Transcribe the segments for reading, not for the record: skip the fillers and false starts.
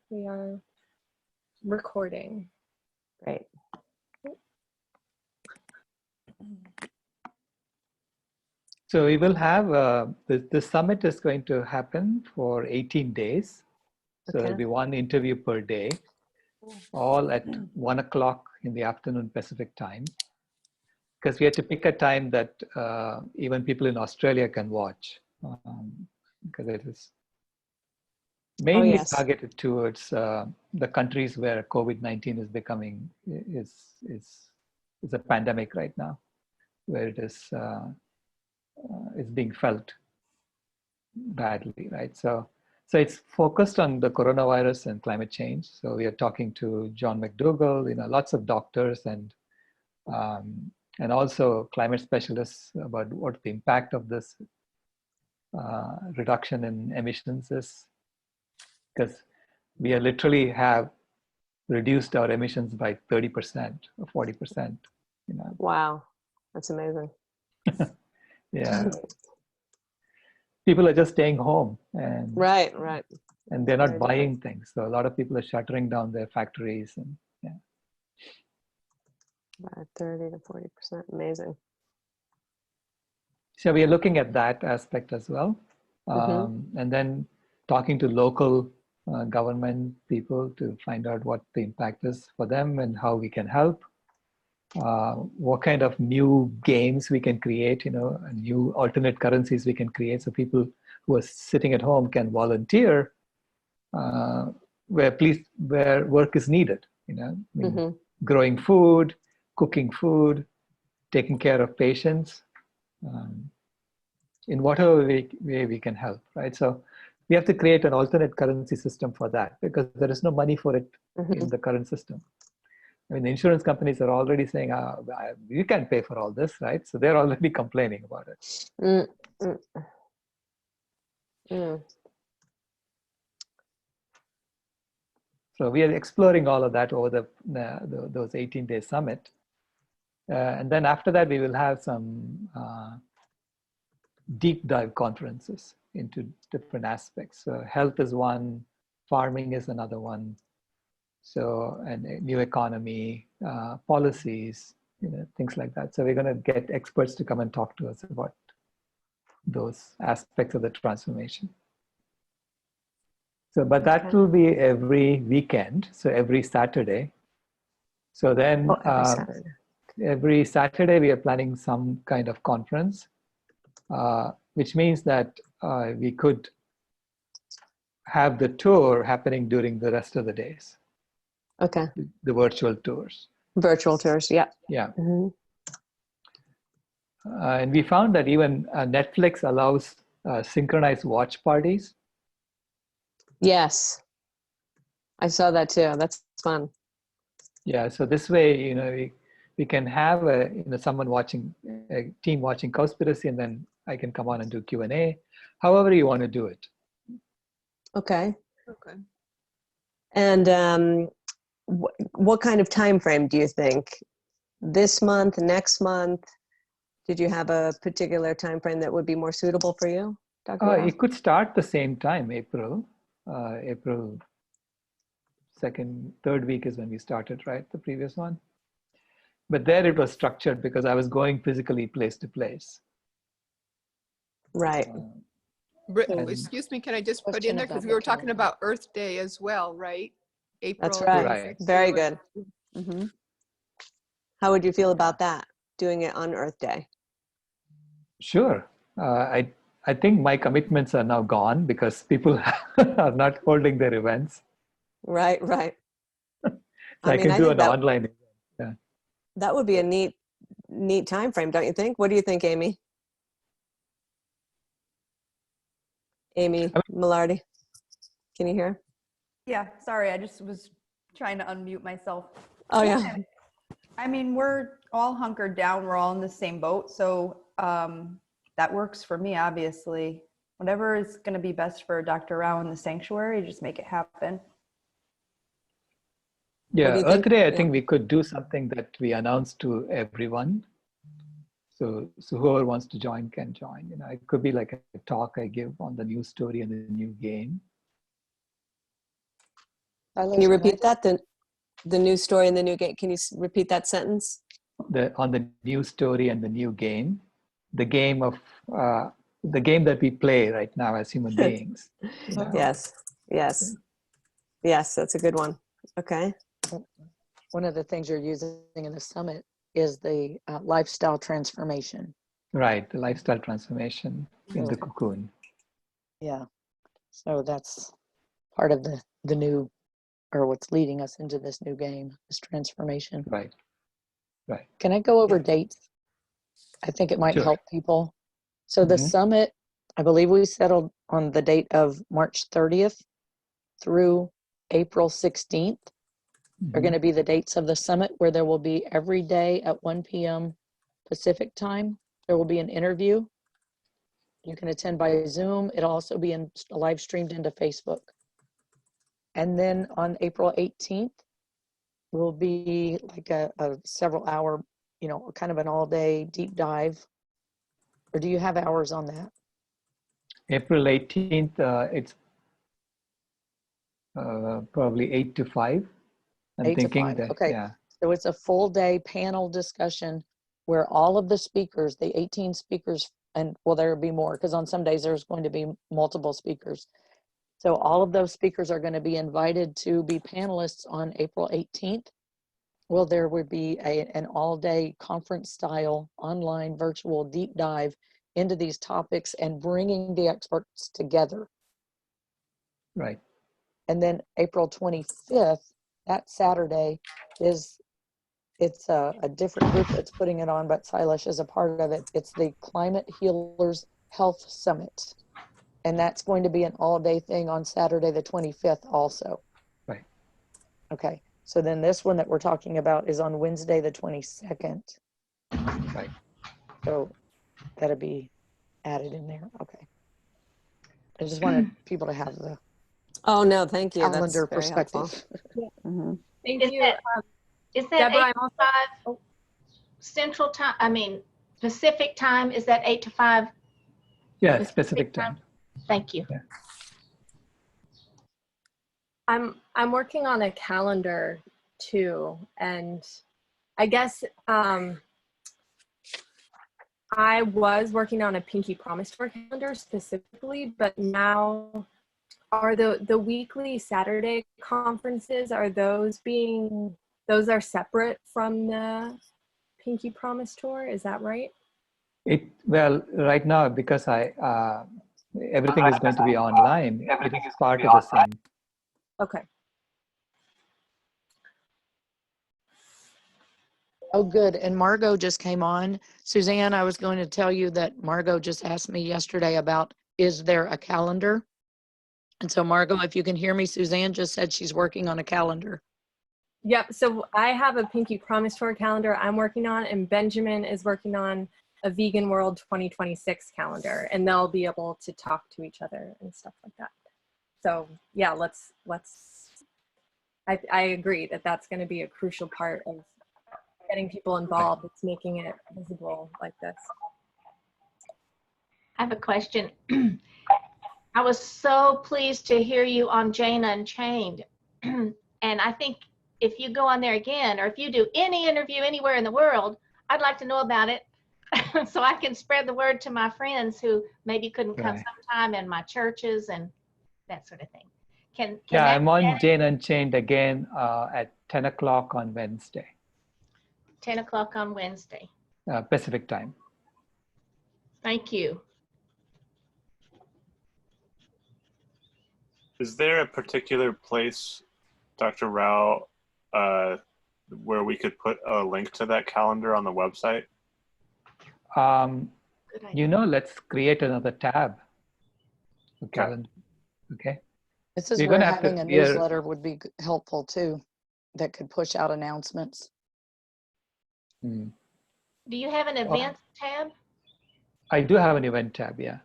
we are recording. Great. So we will have, the summit is going to happen for 18 days. So Okay. there'll be one interview per day, all at 1 o'clock in the afternoon Pacific time. Because we had to pick a time that even people in Australia can watch. Because it is mainly yes. targeted towards the countries where COVID-19 is becoming, is a pandemic right now, where it is being felt badly, right? So it's focused on the coronavirus and climate change. So we are talking to John McDougall, lots of doctors and also climate specialists about what the impact of this reduction in emissions is, because we literally have reduced our emissions by 30% or 40%. Wow, that's amazing. Yeah. People are just staying home and Right. And they're not Very buying things. So a lot of people are shuttering down their factories and yeah. About 30 to 40%. Amazing. So we are looking at that aspect as well. And then talking to local government people to find out what the impact is for them and how we can help. What kind of new games we can create, new alternate currencies we can create so people who are sitting at home can volunteer where work is needed, growing food, cooking food, taking care of patients, in whatever way we can help, right? So we have to create an alternate currency system for that because there is no money for it in the current system. I mean, the insurance companies are already saying, you can't pay for all this, right? So they're already complaining about it. So we are exploring all of that over those 18-day summit. And then after that, we will have some deep dive conferences into different aspects. So health is one, farming is another one. So, and new economy, policies, things like that. So we're going to get experts to come and talk to us about those aspects of the transformation. So, but that will be every weekend, so every Saturday. So then every Saturday we are planning some kind of conference, which means that we could have the tour happening during the rest of the days. Okay. The virtual tours. Virtual tours, yeah. Yeah. And we found that even Netflix allows synchronized watch parties. Yes. I saw that too. That's fun. Yeah, so this way, we can have someone watching, a team watching Cowspiracy, and then I can come on and do Q&A, however you want to do it. Okay. And what kind of time frame do you think? This month, next month? Did you have a particular time frame that would be more suitable for you, Dr. Rao? It could start the same time, April 2nd, 3rd week is when we started, right? The previous one. But there it was structured because I was going physically place to place. Right. Excuse me, can I just put in there? Because we were talking about Earth Day as well, right? April. That's right. Very good. How would you feel about that, doing it on Earth Day? Sure. I think my commitments are now gone because people are not holding their events. Right. So I can do an online event. Yeah. That would be a neat time frame, don't you think? What do you think, Amy? Amy Millardi, can you hear? Yeah, sorry, I just was trying to unmute myself. Oh yeah. I mean, we're all hunkered down. We're all in the same boat. So that works for me, obviously. Whatever is going to be best for Dr. Rao in the sanctuary, just make it happen. Yeah, Earth Day, I think we could do something that we announce to everyone. So whoever wants to join can join. It could be like a talk I give on the new story and the new game. Can you repeat that? The new story and the new game. Can you repeat that sentence? On the new story and the new game, the game that we play right now as human beings. Yes. Yes, that's a good one. Okay. One of the things you're using in the summit is the lifestyle transformation. Right, the lifestyle transformation in the cocoon. Yeah. So that's part of the new, or what's leading us into this new game, this transformation. Right. Can I go over dates? I think it might Sure. help people. So the Mhm. summit, I believe we settled on the date of March 30th through April 16th are going to be the dates of the summit, where there will be every day at 1 p.m. Pacific time. There will be an interview. You can attend by Zoom. It'll also be live streamed into Facebook. And then on April 18th will be like a several hour, kind of an all day deep dive. Or do you have hours on that? April 18th, it's probably 8 to 5. I'm 8 to thinking 5. that, Okay. yeah. So it's a full day panel discussion where all of the speakers, the 18 speakers, and well, there'll be more because on some days there's going to be multiple speakers. So all of those speakers are going to be invited to be panelists on April 18th. Well, there would be an all-day conference-style, online, virtual deep dive into these topics and bringing the experts together. Right. And then April 25th, that Saturday, it's a different group that's putting it on, but Silas is a part of it. It's the Climate Healers Health Summit. And that's going to be an all-day thing on Saturday, the 25th also. Right. Okay. So then this one that we're talking about is on Wednesday, the 22nd. Right. So that'll be added in there. Okay. I just wanted people to have the Oh, no, thank you. calendar That's very perspective. helpful. Thank Is you. that- Is that Deborah, 8 I'm to also- 5 Central Time? I mean, Pacific Time, is that 8 to 5? Yeah, Pacific specific time. time. Thank you. I'm working on a calendar too, and I guess I was working on a Pinky Promise Tour calendar specifically, but now are the weekly Saturday conferences, are those are separate from the Pinky Promise Tour? Is that right? Well, right now, because everything is going to be online, it is part of the same. Okay. Oh, good. And Margot just came on. Suzanne, I was going to tell you that Margot just asked me yesterday about, is there a calendar? And so Margot, if you can hear me, Suzanne just said she's working on a calendar. Yep. So I have a Pinky Promise Tour calendar I'm working on, and Benjamin is working on a Vegan World 2026 calendar, and they'll be able to talk to each other and stuff like that. So yeah, I agree that that's going to be a crucial part of getting people involved. It's making it visible like this. I have a question. I was so pleased to hear you on Jane Unchained. And I think if you go on there again, or if you do any interview anywhere in the world, I'd like to know about it so I can spread the word to my friends who maybe couldn't come Right. sometime in my churches and that sort of thing. Can Yeah, that I'm on Jane Unchained again at 10 o'clock on Wednesday, 10 o'clock on Wednesday? Pacific time. Thank you. Is there a particular place, Dr. Rao, where we could put a link to that calendar on the website? Good idea. Let's create another tab. for calendar. Okay. This is We're where gonna have to- having a we are- newsletter would be helpful too, that could push out announcements. Hmm. Do you have an events tab? I do have an event tab, yeah.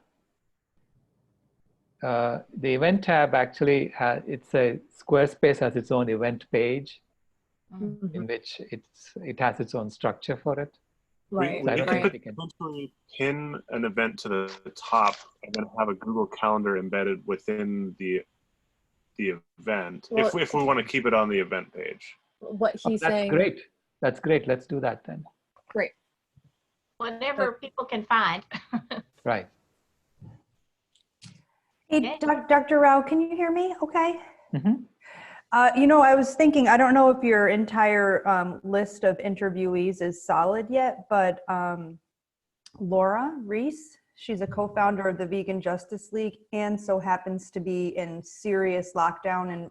The event tab actually it's a Squarespace has its own event page in which it has its own structure for it. Right. So I We don't could think Right. we can. potentially pin an event to the top and then have a Google Calendar embedded within the the event, Well, if we want to keep it on the event page. what he's That's saying. great. That's great. Let's do that then. Great. Whatever people can find. Right. Hey, Okay. Dr. Rao, can you hear me? Okay. Mhm. I was thinking, I don't know if your entire list of interviewees is solid yet, but Laura Reese, she's a co-founder of the Vegan Justice League and so happens to be in serious lockdown in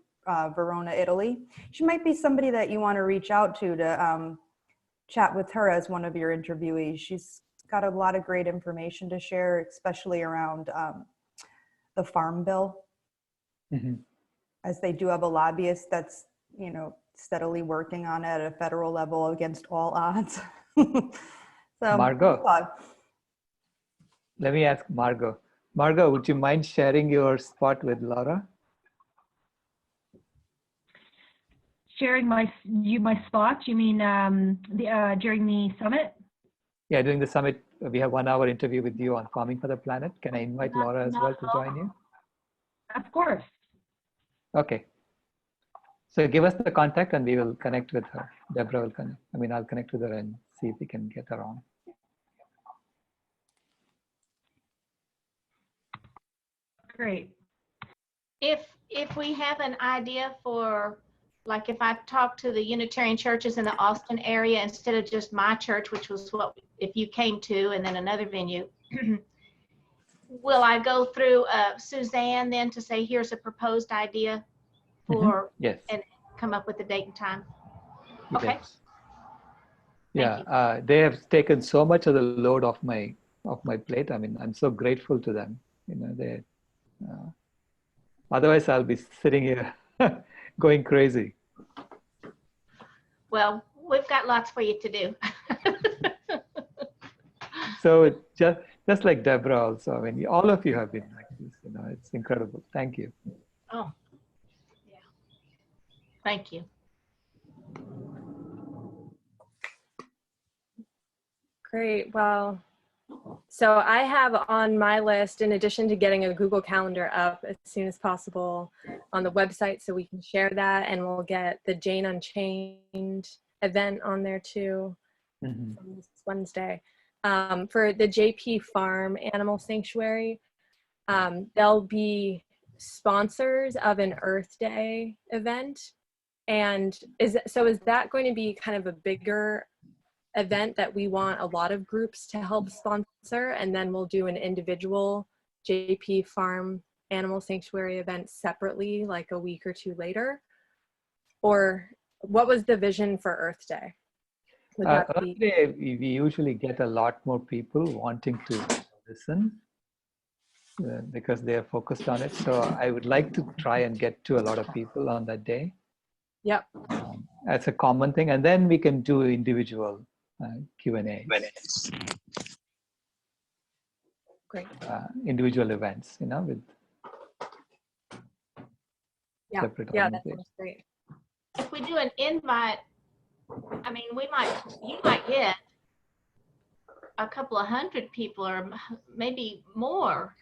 Verona, Italy. She might be somebody that you want to reach out to chat with her as one of your interviewees. She's got a lot of great information to share, especially around the Farm Bill. Mhm. As they do have a lobbyist that's, steadily working on it at a federal level against all odds. So, Margot. Let me ask Margot. Margot, would you mind sharing your spot with Laura? Sharing my spot, you mean during the summit? Yeah, during the summit, we have 1 hour interview with you on Farming for the Planet. Can I invite Laura as well to join you? Of course. Okay. So give us the contact and we will connect with her. Deborah will connect. I'll connect with her and see if we can get her on. Great. If we have an idea for, like if I talk to the Unitarian churches in the Austin area instead of just my church, which was what if you came to, and then another venue, will I go through Suzanne then to say, here's a proposed idea for, Yes. and come up with a date and time? Okay. Yes. Yeah, they have taken so much of the load off my plate. I'm so grateful to them. They otherwise I'll be sitting here going crazy. Well, we've got lots for you to do. So just like Deborah also, all of you have been like this, it's incredible. Thank you. Oh, yeah. Thank you. Great. Well, so I have on my list, in addition to getting a Google Calendar up as soon as possible on the website so we can share that, and we'll get the Jane Unchained event on there too from this Wednesday. For the JP Farm Animal Sanctuary, they'll be sponsors of an Earth Day event. And is that going to be kind of a bigger event that we want a lot of groups to help sponsor, and then we'll do an individual JP Farm Animal Sanctuary event separately, like a week or two later? Or what was the vision for Earth Day? Earth Day, we usually get a lot more people wanting to listen because they are focused on it. So I would like to try and get to a lot of people on that day. Yep. That's a common thing. And then we can do individual Q&A. Great. Individual events, with separate that organizations. sounds great. If we do an invite, you might get a couple of hundred people or maybe more.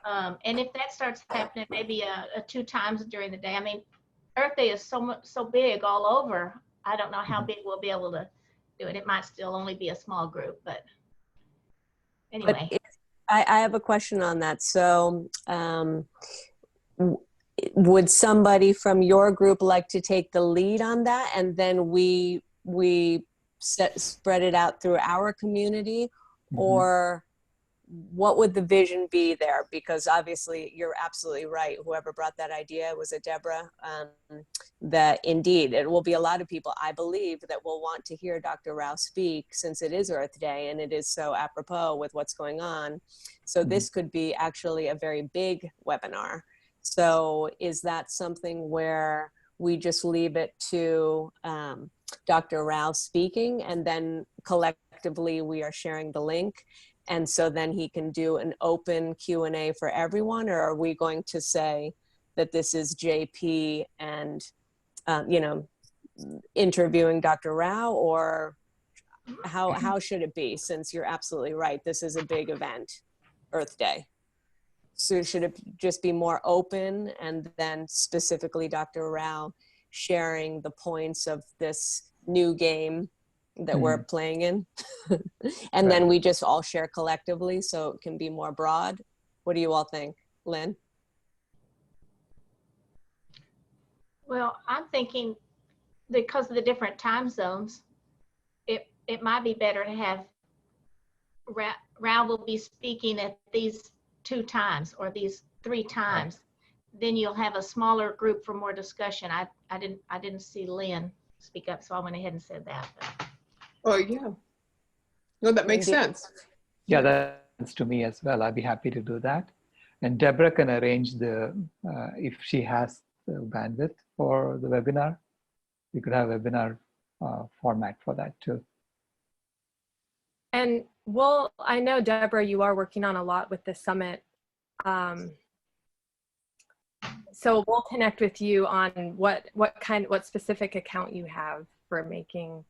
And if that starts happening, maybe a 2 times during the day. Earth Day is so big all over. I don't know how big we'll be able to do it. It might still only be a small group, but anyway. But I have a question on that. So would somebody from your group like to take the lead on that, and then we spread it out through our community? Or what would the vision be there? Because obviously you're absolutely right. Whoever brought that idea, was it Deborah? That indeed it will be a lot of people, I believe, that will want to hear Dr. Rao speak, since it is Earth Day and it is so apropos with what's going on. So this could be actually a very big webinar. So is that something where we just leave it to Dr. Rao speaking, and then collectively we are sharing the link? And so then he can do an open Q&A for everyone? Or are we going to say that this is JP and, interviewing Dr. Rao? Or how should it be, since you're absolutely right, this is a big event, Earth Day? So should it just be more open, and then specifically Dr. Rao sharing the points of this new game that we're playing in? And then we just all share collectively so it can be more broad? What do you all think? Lynn? Well, I'm thinking because of the different time zones, it might be better to have Rao will be speaking at these 2 times or these 3 times. Then you'll have a smaller group for more discussion. I didn't see Lynn speak up, so I went ahead and said that. Oh, yeah. No, that makes sense. Yeah, that's to me as well. I'd be happy to do that. And Deborah can arrange the, if she has the bandwidth for the webinar, we could have a webinar format for that too. And I know, Deborah, you are working on a lot with the summit. So we'll connect with you on what specific account you have for making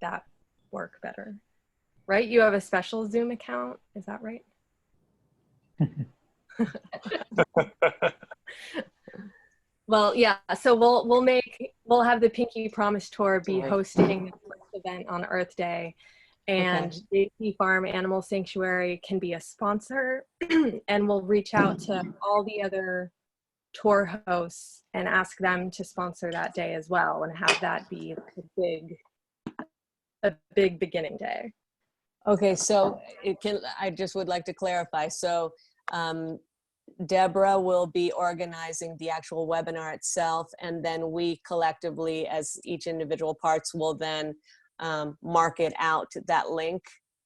that work better, right? You have a special Zoom account, is that right? Well, yeah, so we'll have the Pinky Promise Tour be hosting the first event on Earth Day, and JP Farm Animal Sanctuary can be a sponsor, and we'll reach out to all the other tour hosts and ask them to sponsor that day as well, and have that be a big beginning day. Okay, so I just would like to clarify. So Deborah will be organizing the actual webinar itself, and then we collectively, as each individual parts, will then market out that link,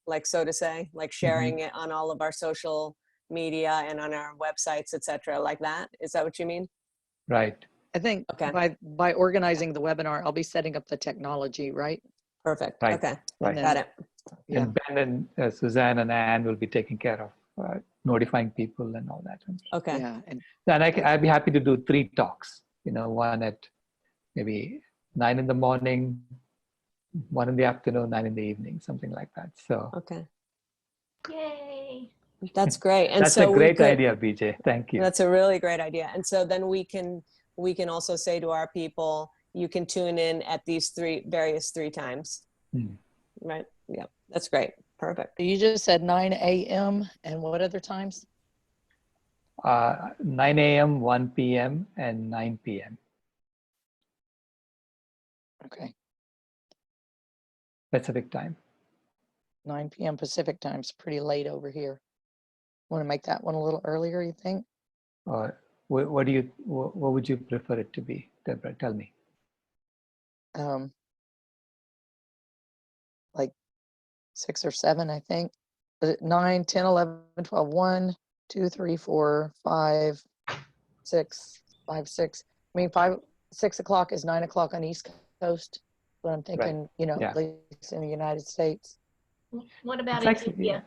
like so to say, like sharing it on all of our social media and on our websites, etc., like that. Is that what you mean? Right. I think by organizing the webinar, I'll be setting up the technology, right? Perfect. Right. Okay. Right. Got it. Yeah. And Ben and Suzanne and Anne will be taking care of notifying people and all that. Okay. Yeah. And I'd be happy to do 3 talks, one at maybe 9 in the morning, 1 in the afternoon, 9 in the evening, something like that. So okay. Yay. That's great. And that's so a great idea, BJ. Thank you. That's a really great idea. And so then we can also say to our people, you can tune in at these various 3 times. Right? Yep. That's great. Perfect. You just said 9 a.m. and what other times? 9 a.m., 1 p.m., and 9 p.m. Okay. Pacific time. 9 p.m. Pacific time is pretty late over here. Want to make that one a little earlier, you think? Or what would you prefer it to be, Deborah? Tell me. Like 6 or 7, I think. 9, 10, 11, 12, 1, 2, 3, 4, 5, 6, 5, 6. I mean, 6 o'clock is 9 o'clock on East Coast. But I'm thinking, at least in the United States. What about It's in India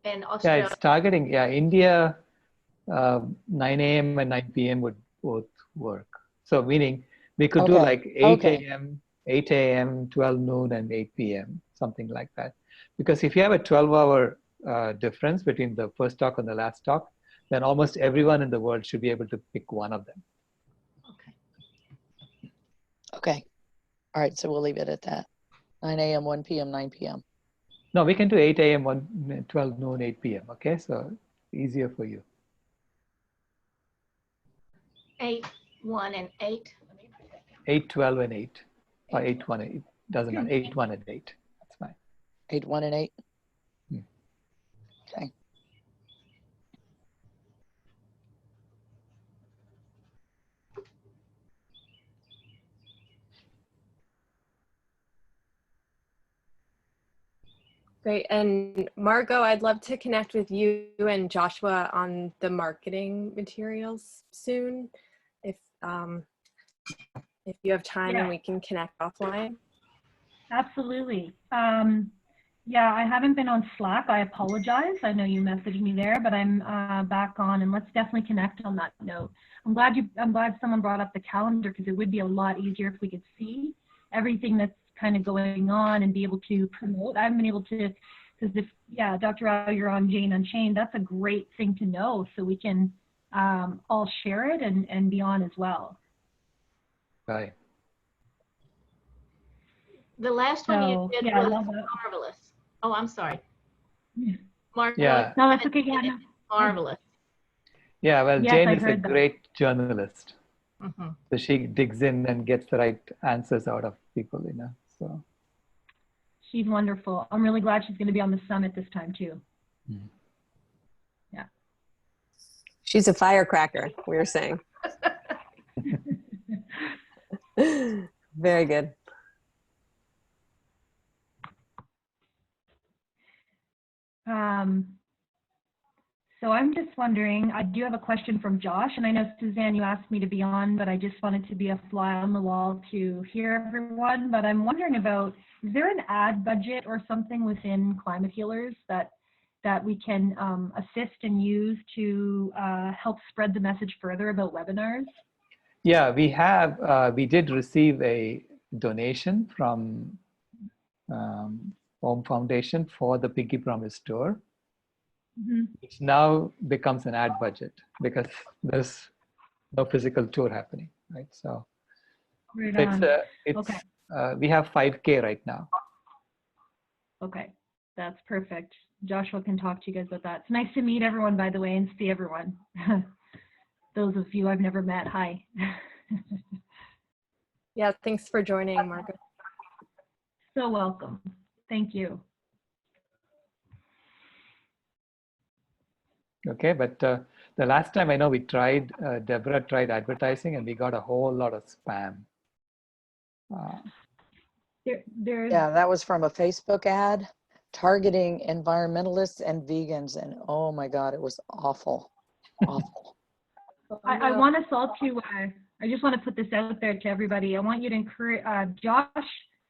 and Australia? Yeah, it's targeting. Yeah, India, 9 a.m. and 9 p.m. would both work. So meaning we could do like 8 a.m., 12 noon, and 8 p.m., something like that. Because if you have a 12-hour difference between the first talk and the last talk, then almost everyone in the world should be able to pick one of them. Okay. All right, so we'll leave it at that. 9 a.m., 1 p.m., 9 p.m. No, we can do 8 a.m., 12 noon, 8 p.m. Okay, so easier for you. 8, 1, and 8. 8, 12, and 8. Or 8, 1, 8. Doesn't matter. 8, 1, and 8. That's fine. 8, 1, and 8. Okay. Great. And Margot, I'd love to connect with you and Joshua on the marketing materials soon. If you have time and we can connect offline. Absolutely. Yeah, I haven't been on Slack. I apologize. I know you messaged me there, but I'm back on, and let's definitely connect on that note. I'm glad someone brought up the calendar, because it would be a lot easier if we could see everything that's kind of going on and be able to promote. I haven't been able to Because if, yeah, Dr. Rao, you're on Jane Unchained, that's a great thing to know, so we can all share it and be on as well. Right. The last one you did yeah, I was love that. marvelous. Oh, I'm sorry. Mark, Yeah. No, that's okay. Yeah, no. marvelous. Yeah, well, Yes, Jane I is a heard that. great journalist. Mhm. So she digs in and gets the right answers out of people, you know. So She's wonderful. I'm really glad she's going to be on the summit this time too. Yeah. She's a firecracker, we were saying. Very good. So I'm just wondering, I do have a question from Josh, and I know, Suzanne, you asked me to be on, but I just wanted to be a fly on the wall to hear everyone. But I'm wondering about, is there an ad budget or something within Climate Healers that we can assist and use to help spread the message further about webinars? yeah, we did receive a donation from Home Foundation for the Pinky Promise tour, which now becomes an ad budget because there's no physical tour happening, right? So Right on. it's we have 5K right now. Okay, that's perfect. Joshua can talk to you guys about that. It's nice to meet everyone, by the way, and see everyone. Those of you I've never met, hi. Yeah, thanks for joining, Margaret. So welcome. Thank you. Okay, but the last time I know we tried, Deborah tried advertising and we got a whole lot of spam. Yeah, that was from a Facebook ad targeting environmentalists and vegans. And oh my God, it was awful. Awful. I want us all to, I just want to put this out there to everybody. I want you to encourage, Josh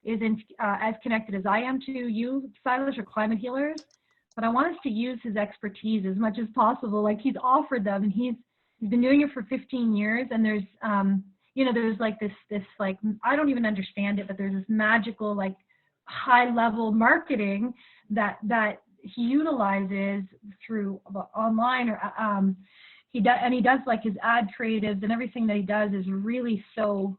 isn't as connected as I am to you, Silas, or Climate Healers, but I want us to use his expertise as much as possible. Like, he's offered them, and he's been doing it for 15 years, and there's, you know, there's like this like, I don't even understand it, but there's this magical, like, high level marketing that he utilizes through online, or he does like his ad creatives, and everything that he does is really so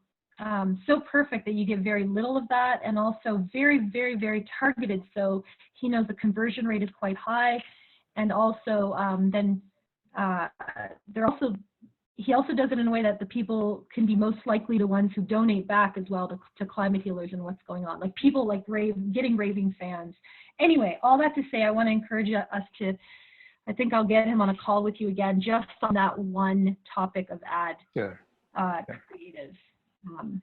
perfect that you get very little of that, and also very, very, very targeted. So he knows the conversion rate is quite high, and also he also does it in a way that the people can be most likely the ones who donate back as well to Climate Healers and what's going on. Like, people like getting raving fans. Anyway, all that to say, I want to encourage us to, I think I'll get him on a call with you again just on that one topic of ad creative.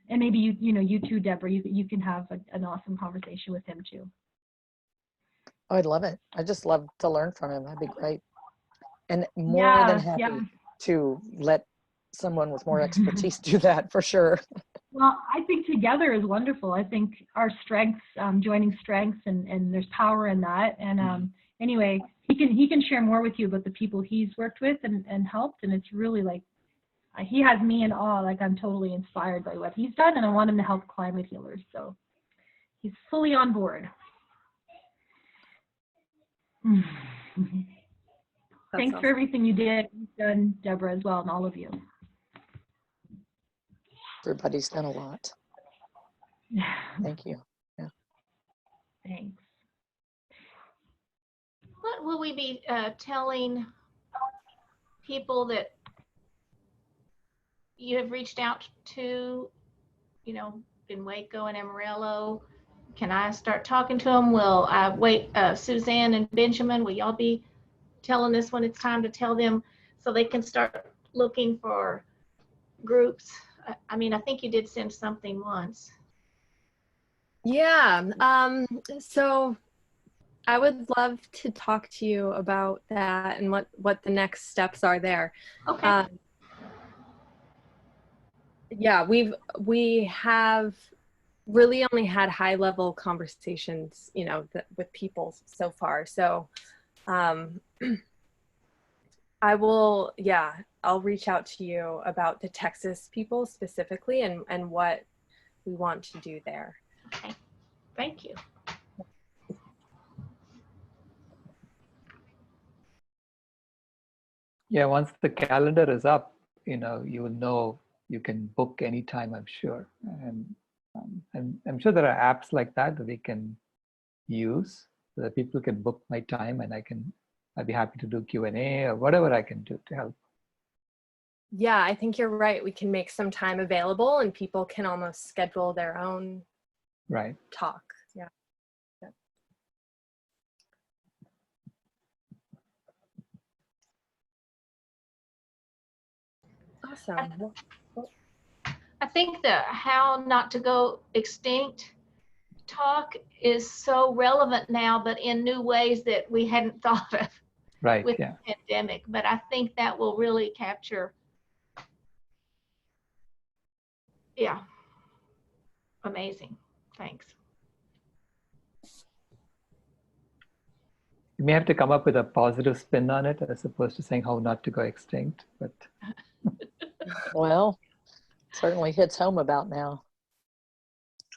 And maybe you too, Deborah, you can have an awesome conversation with him too. Oh, I'd love it. I just love to learn from him. That'd be great. And more than happy to let someone with more expertise do that, for sure. Well, I think together is wonderful. I think our strengths, joining strengths, and there's power in that. And anyway, he can share more with you about the people he's worked with and helped. And it's really like, he has me in awe. Like, I'm totally inspired by what he's done, and I want him to help Climate Healers. So he's fully on board. Thanks awesome. for everything you've done, Deborah, as well, and all of you. Everybody's done a lot. Thank you. Yeah. Thanks. What will we be telling people that you have reached out to, you know, in Waco and Amarillo? Can I start talking to them? Will I wait, Suzanne and Benjamin, will y'all be telling us when it's time to tell them so they can start looking for groups? I mean, I think you did send something once. Yeah, so I would love to talk to you about that and what the next steps are there. Okay. Yeah, we have really only had high level conversations, you know, with people so far. So I'll reach out to you about the Texas people specifically and what we want to do there. Okay, thank you. Yeah, once the calendar is up, you will know you can book anytime, I'm sure. And I'm sure there are apps like that we can use so that people can book my time, and I'd be happy to do Q&A or whatever I can do to help. Yeah, I think you're right. We can make some time available and people can almost schedule their own Right. talk. Yeah. Awesome. I think the how not to go extinct talk is so relevant now, but in new ways that we hadn't thought of Right. with Yeah. the pandemic. But I think that will really capture, yeah, amazing. Thanks. You may have to come up with a positive spin on it as opposed to saying how not to go extinct. But Well, certainly hits home about now.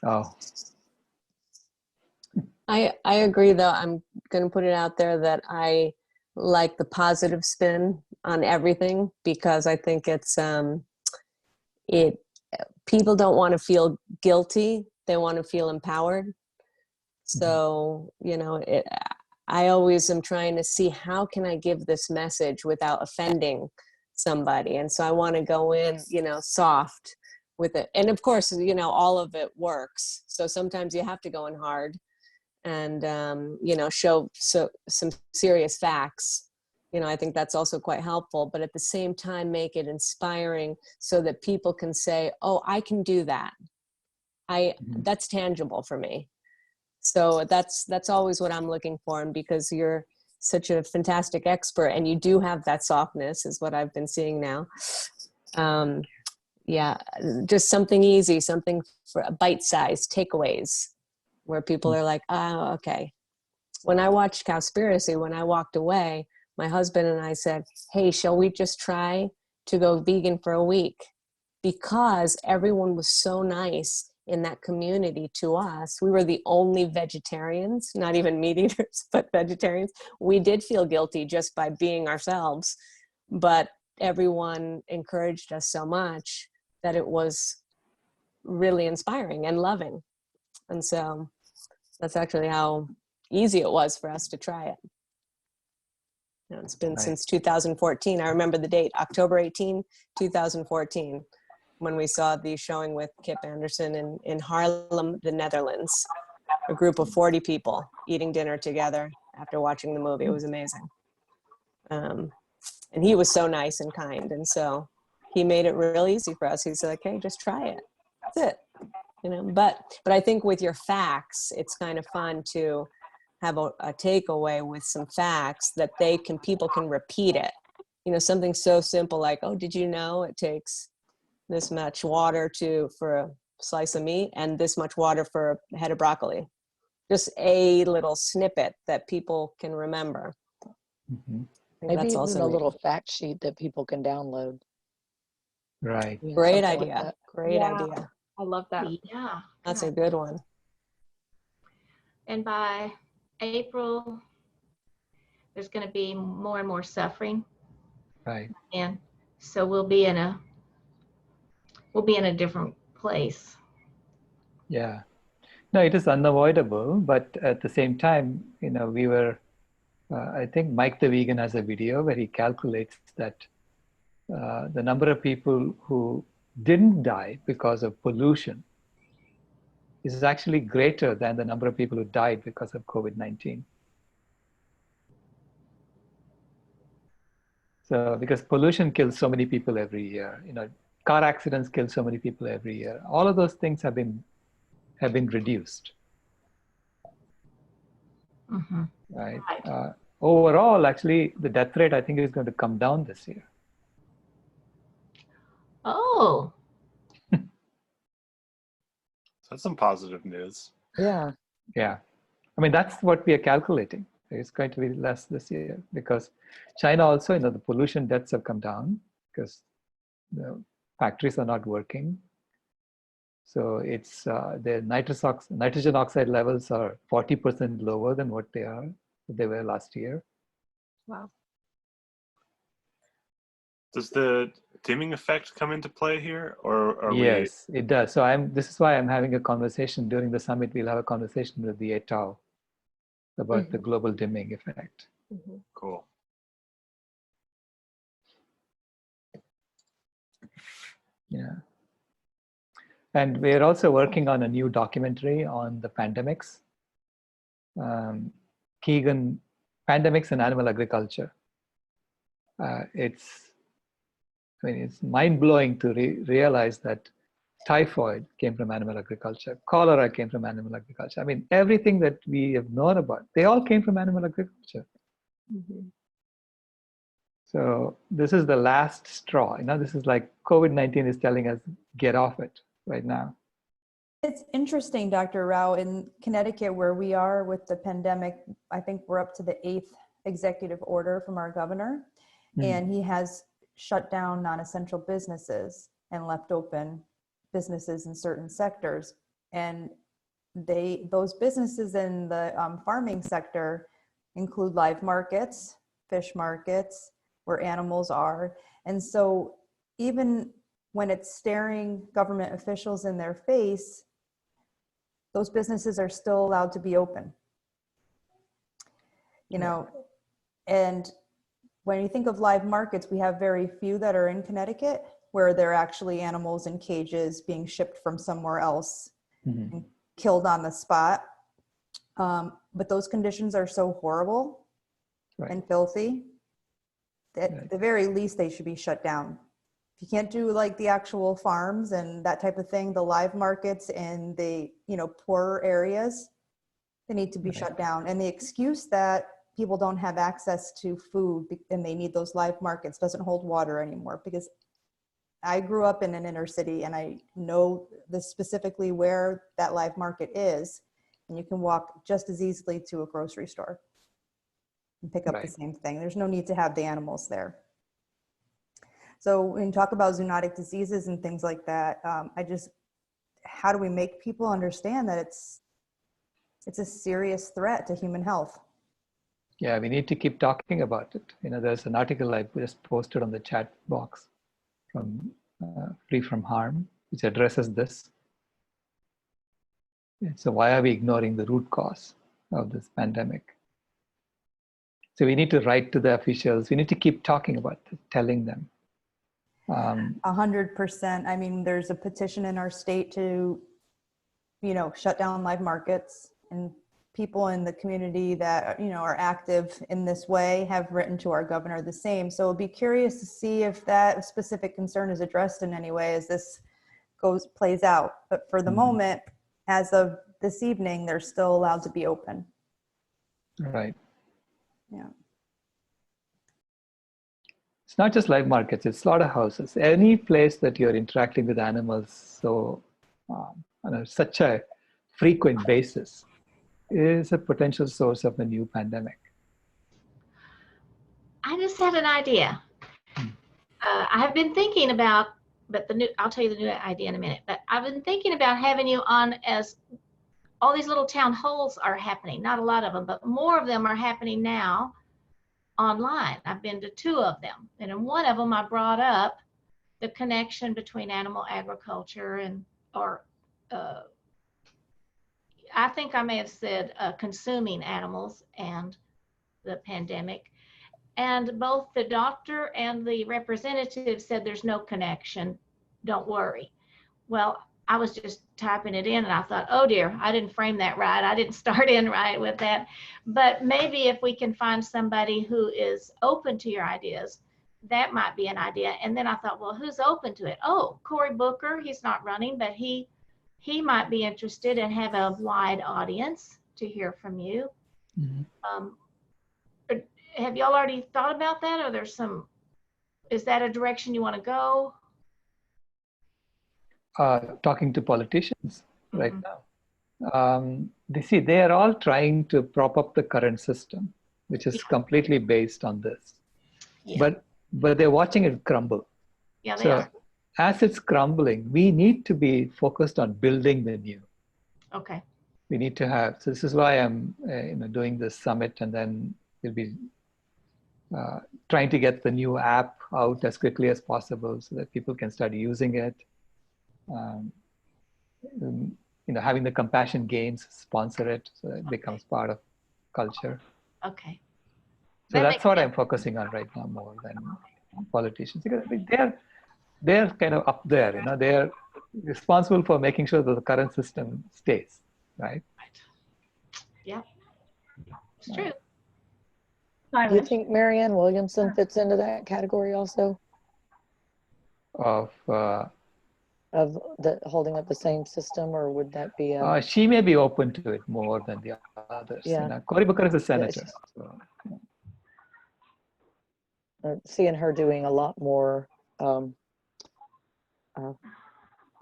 oh, I agree, though. I'm going to put it out there that I like the positive spin on everything, because I think people don't want to feel guilty. They want to feel empowered. So, I always am trying to see how can I give this message without offending somebody. And so I want to go in, soft with it. And of course, all of it works. So sometimes you have to go in hard and, show some serious facts. I think that's also quite helpful, but at the same time, make it inspiring so that people can say, oh, I can do that. That's tangible for me. So that's always what I'm looking for. And because you're such a fantastic expert and you do have that softness, is what I've been seeing now. Yeah, just something easy, something for bite-sized takeaways where people are like, oh, okay. When I watched Cowspiracy, when I walked away, my husband and I said, hey, shall we just try to go vegan for a week? Because everyone was so nice in that community to us. We were the only vegetarians, not even meat eaters, but vegetarians. We did feel guilty just by being ourselves, but everyone encouraged us so much that it was really inspiring and loving. And so that's actually how easy it was for us to try it. It's been since 2014. I remember the date, October 18, 2014. When we saw the showing with Kip Anderson in Haarlem, the Netherlands, a group of 40 people eating dinner together after watching the movie. It was amazing. And he was so nice and kind. And so he made it real easy for us. He said, okay, just try it. That's it. But I think with your facts, it's kind of fun to have a takeaway with some facts that people can repeat it. Something so simple like, oh, did you know it takes this much water for a slice of meat and this much water for a head of broccoli? Just a little snippet that people can remember. Maybe even a little fact sheet that people can download. Right. Great idea. Like Great idea. I love that. Yeah. That's a good one. And by April, there's going to be more and more suffering. Right. And so we'll be in a different place. Yeah. No, it is unavoidable, but at the same time, we were, I think Mike the Vegan has a video where he calculates that the number of people who didn't die because of pollution is actually greater than the number of people who died because of COVID-19. So, because pollution kills so many people every year, car accidents kill so many people every year. All of those things have been reduced. Right. Overall, actually, the death rate, I think, is going to come down this year. Oh. That's some positive news. Yeah. Yeah. I mean, that's what we are calculating. It's going to be less this year because China also, the pollution deaths have come down because the factories are not working. So it's the nitrogen oxide levels are 40% lower than what they were last year. Wow. Does the dimming effect come into play here, or are Yes, it does. So this is why I'm having a conversation during the summit. We'll have a conversation with the ETAO about the global dimming effect. Cool. Yeah. And we're also working on a new documentary on the pandemics. Keegan, pandemics and animal agriculture. It's mind-blowing to realize that typhoid came from animal agriculture, cholera came from animal agriculture. I mean, everything that we have known about, they all came from animal agriculture. So this is the last straw. This is like COVID-19 is telling us, get off it right now. It's interesting, Dr. Rao, in Connecticut, where we are with the pandemic, I think we're up to the 8th executive order from our governor, and he has shut down non-essential businesses and left open businesses in certain sectors. And those businesses in the farming sector include live markets, fish markets, where animals are. And so even when it's staring government officials in their face, those businesses are still allowed to be open. And when you think of live markets, we have very few that are in Connecticut, where they're actually animals in cages being shipped from somewhere else and killed on the spot. But those conditions are so horrible and filthy that at the very least they should be shut down. If you can't do like the actual farms and that type of thing, the live markets in the poorer areas, they need to be shut down. And the excuse that people don't have access to food and they need those live markets doesn't hold water anymore, because I grew up in an inner city and I know specifically where that live market is, and you can walk just as easily to a grocery store and pick up the same thing. There's no need to have the animals there. So when you talk about zoonotic diseases and things like that, how do we make people understand that it's a serious threat to human health? Yeah, we need to keep talking about it. There's an article I just posted on the chat box from Free From Harm, which addresses this. So why are we ignoring the root cause of this pandemic? So we need to write to the officials. We need to keep talking about it, telling them. 100%. I mean, there's a petition in our state to, shut down live markets, and people in the community that, are active in this way have written to our governor the same. So I'll be curious to see if that specific concern is addressed in any way as this plays out. But for the moment, as of this evening, they're still allowed to be open. Right. Yeah. It's not just live markets, it's slaughterhouses. Any place that you're interacting with animals so on such a frequent basis is a potential source of a new pandemic. I just had an idea. I have been thinking about, I'll tell you the new idea in a minute, but I've been thinking about having you on as all these little town halls are happening. Not a lot of them, but more of them are happening now online. I've been to 2 of them. And in one of them, I brought up the connection between animal agriculture or I think I may have said consuming animals and the pandemic. And both the doctor and the representative said there's no connection, don't worry. Well, I was just typing it in and I thought, oh dear, I didn't frame that right. I didn't start in right with that. But maybe if we can find somebody who is open to your ideas, that might be an idea. And then I thought, well, who's open to it? Oh, Cory Booker, he's not running, but he might be interested and have a wide audience to hear from you. Have y'all already thought about that, or is that a direction you want to go? Talking to politicians right now. They are all trying to prop up the current system, which is completely based on this. Yeah. But they're watching it crumble. Yeah, they are. As it's crumbling, we need to be focused on building the new. Okay. We need to have, so this is why I'm doing this summit, and then we'll be trying to get the new app out as quickly as possible so that people can start using it. Having the Compassion Games sponsor it so that it becomes part of culture. Okay. So That that's makes what I'm sense. focusing on right now more than politicians, because they're kind of up there, they're responsible for making sure that the current system stays, right? Yeah, it's true. Do you think Marianne Williamson fits into that category also Of of the holding up the same system, or would that be a she may be open to it more than the others. Yeah. Cory Booker is a senator. So. seeing her doing a lot more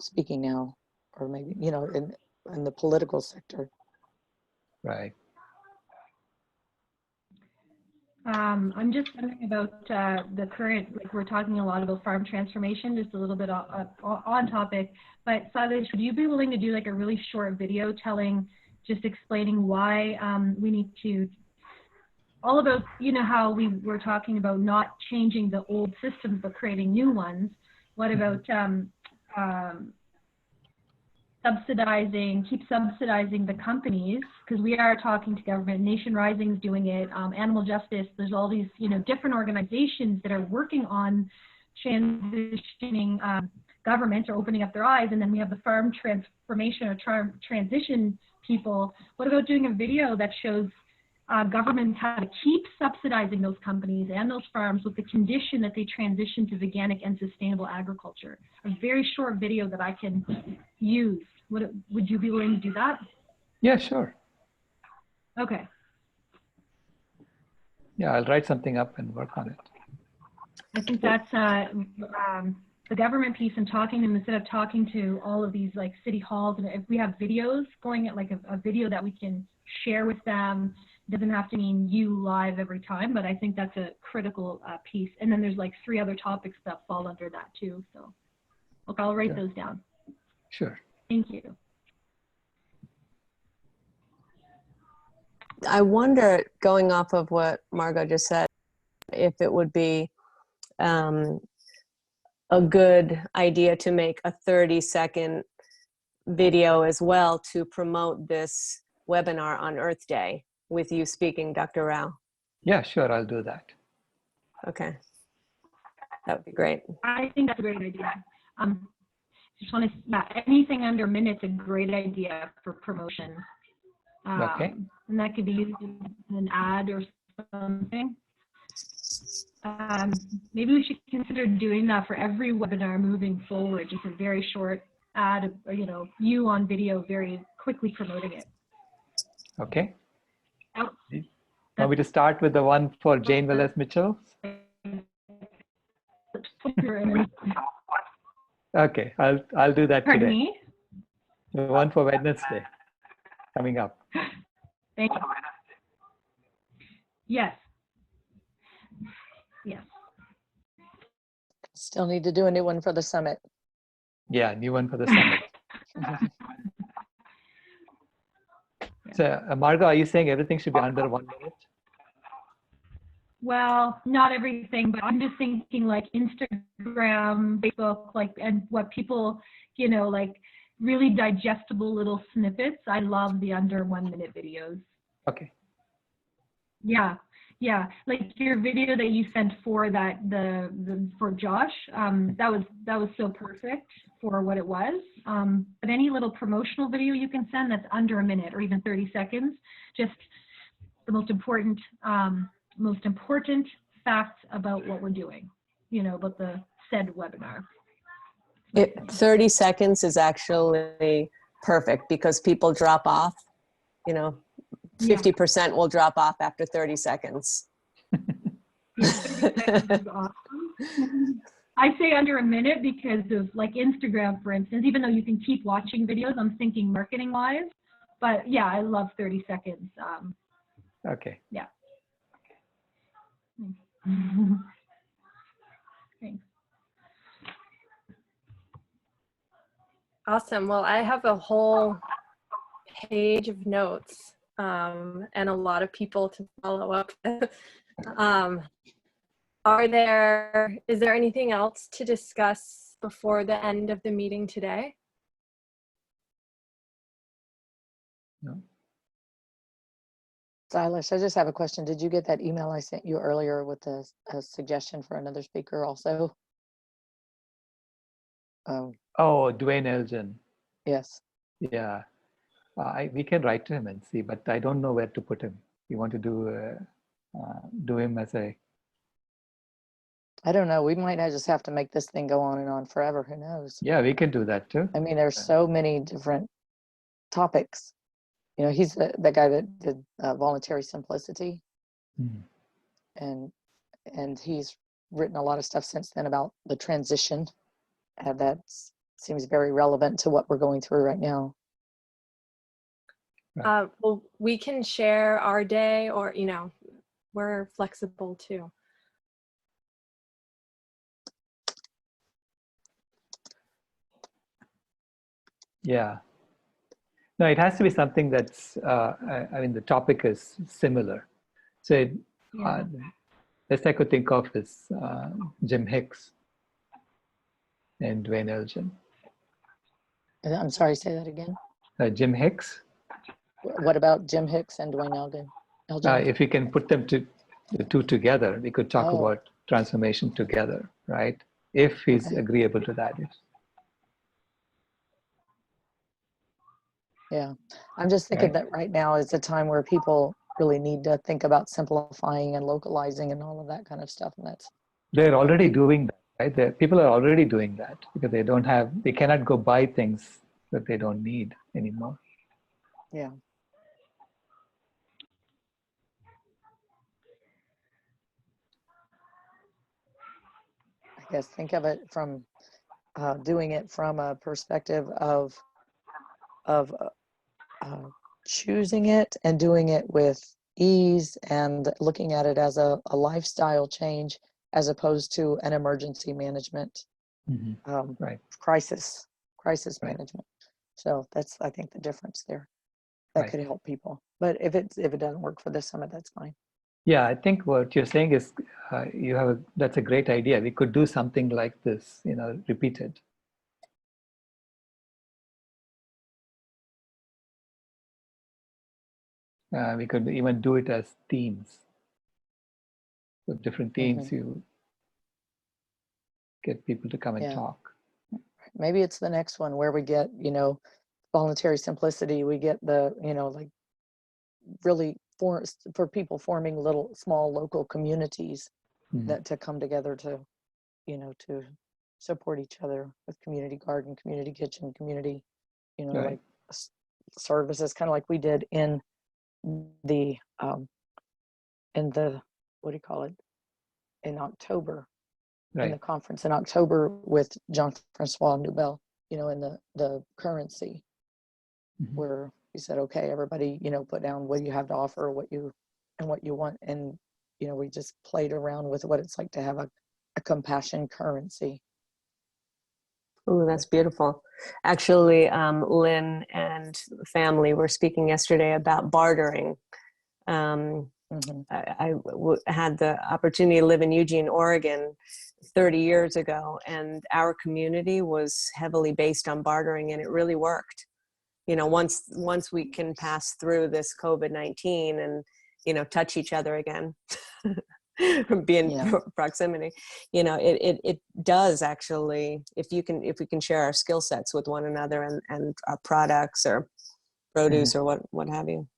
speaking now, or maybe in the political sector. Right. I'm just wondering about the current, like we're talking a lot about farm transformation, just a little bit on topic, but Sailesh, would you be willing to do like a really short video just explaining why we need to, all about, how we were talking about not changing the old systems, but creating new ones. What about keep subsidizing the companies, because we are talking to government. Nation Rising is doing it, Animal Justice, there's all these different organizations that are working on transitioning government or opening up their eyes, and then we have the farm transformation or transition people. What about doing a video that shows governments how to keep subsidizing those companies and those farms with the condition that they transition to veganic and sustainable agriculture? A very short video that I can use. Would you be willing to do that? Yeah, sure. Okay. Yeah, I'll write something up and work on it. I think that's the government piece, and talking to them instead of talking to all of these like city halls. And if we have videos going at like a video that we can share with them, it doesn't have to mean you live every time, but I think that's a critical piece. And then there's like 3 other topics that fall under that too. So look, I'll write those down. Sure. Thank you. I wonder, going off of what Margot just said, if it would be a good idea to make a 30-second video as well to promote this webinar on Earth Day with you speaking, Dr. Rao. Yeah, sure, I'll do that. Okay, that would be great. I think that's a great idea. Just want to, anything under a minute's a great idea for promotion. Okay. And that could be used in an ad or something. Maybe we should consider doing that for every webinar moving forward, just a very short ad, or, you on video very quickly promoting it. Okay. Oh, Want me to start with the one for Jane Velez Mitchell? Okay, I'll do that Pardon today. me? The one for Wednesday coming up. Thank you. Yes. Yes. Still need to do a new one for the summit. Yeah, new one for the summit. So, Margot, are you saying everything should be under 1 minute? Well, not everything, but I'm just thinking like Instagram, Facebook, and what people, like really digestible little snippets. I love the under 1 minute videos. Okay. Yeah. Like your video that you sent for that, for Josh, that was so perfect for what it was. But any little promotional video you can send that's under a minute or even 30 seconds, just the most important facts about what we're doing, about the said webinar. 30 seconds is actually perfect because people drop off, 50% will drop off after 30 seconds. Yeah, 30 seconds is awesome. I say under a minute because of like Instagram, for instance, even though you can keep watching videos, I'm thinking marketing wise, but yeah, I love 30 seconds. Okay. Yeah. Thanks. Awesome. Well, I have a whole page of notes and a lot of people to follow up with. Is there anything else to discuss before the end of the meeting today? No. Silas, I just have a question. Did you get that email I sent you earlier with a suggestion for another speaker also? Oh, Oh, Dwayne Elgin. yes. Yeah. We can write to him and see, but I don't know where to put him. You want to do him as a... I don't know. We might just have to make this thing go on and on forever. Who knows? Yeah, we can do that too. I mean, there's so many different topics. You know, he's the guy that did Voluntary Simplicity, Mhm. and he's written a lot of stuff since then about the transition. And that seems very relevant to what we're going through right now. Well, we can share our day, or, you know, we're flexible too. Yeah. No, it has to be something that's, I mean, the topic is similar. So best I could think of is Jim Hicks and Dwayne Elgin. I'm sorry, say that again. Jim Hicks. What about Jim Hicks and Dwayne Elgin? If we can put them the two together, we could talk Oh. about transformation together, right? If he's Okay. agreeable to that. Yeah, I'm just thinking that right now is a time where people really need to think about simplifying and localizing and all of that kind of stuff. And that's They're already doing that, right? People are already doing that because they cannot go buy things that they don't need anymore. yeah. I guess think of it from doing it from a perspective of choosing it and doing it with ease and looking at it as a lifestyle change as opposed to an emergency management Right. crisis Right. management. So that's, I think, the difference there. That Right. could help people. But if it doesn't work for this summit, that's fine. Yeah, I think what you're saying is that's a great idea. We could do something like this, repeated. We could even do it as themes. With different themes, you get people to come and talk. Maybe it's the next one where we get, voluntary simplicity. We get the, like really for people forming little small local communities that to come together to, to support each other with community garden, community kitchen, community, Right. like services, kind of like we did in the what do you call it, in October, in the Right. conference in October with Jean-Francois Noubel, in the currency, where he said, okay, everybody, put down what you have to offer, what you want. And, we just played around with what it's like to have a compassion currency. Oh, that's beautiful. Actually, Lynn and family were speaking yesterday about bartering. I had the opportunity to live in Eugene, Oregon 30 years ago, and our community was heavily based on bartering, and it really worked. Once we can pass through this COVID-19 and, touch each other again, be in proximity, it does actually, if we can share our skill sets with one another and our products or produce or what have you.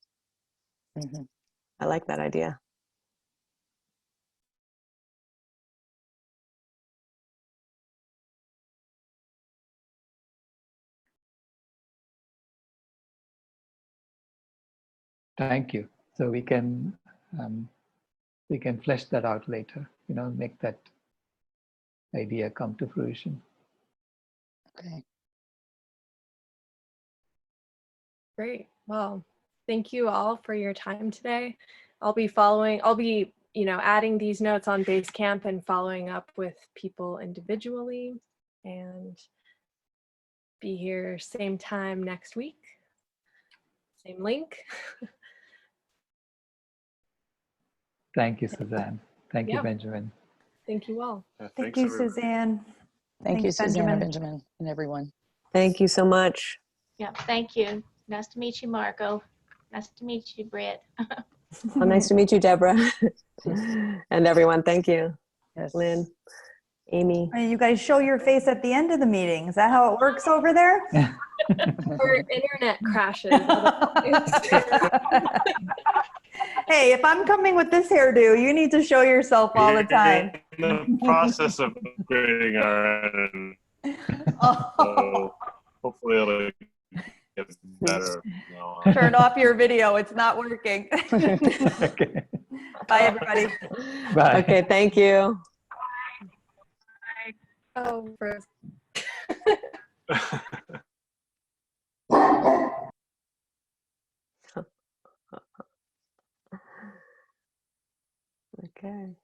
I like that idea. Thank you. So we can flesh that out later, make that idea come to fruition. Okay. Great. Well, thank you all for your time today. I'll be adding these notes on Basecamp and following up with people individually, and be here same time next week. Same link. Thank you, Suzanne. Thank you, Yeah. Benjamin. Thank you all. Thank Thanks, you, everybody. Suzanne. Thank you, Thanks, Susanna, Benjamin. Benjamin, and everyone. Thank you so much. Yeah, thank you. Nice to meet you, Marco. Nice to meet you, Britt. Well, nice to meet you, Deborah. And everyone, thank you. Yes. Lynn, Amy. You guys show your face at the end of the meeting. Is that how it works over there? Our internet crashes. Hey, if I'm coming with this hairdo, you need to show yourself all the time. In the process of upgrading our end, Oh, so hopefully it'll get better. from now on. turn off your video. It's not working. Okay. Bye, everybody. Bye. Okay, thank you. Oh, for Okay.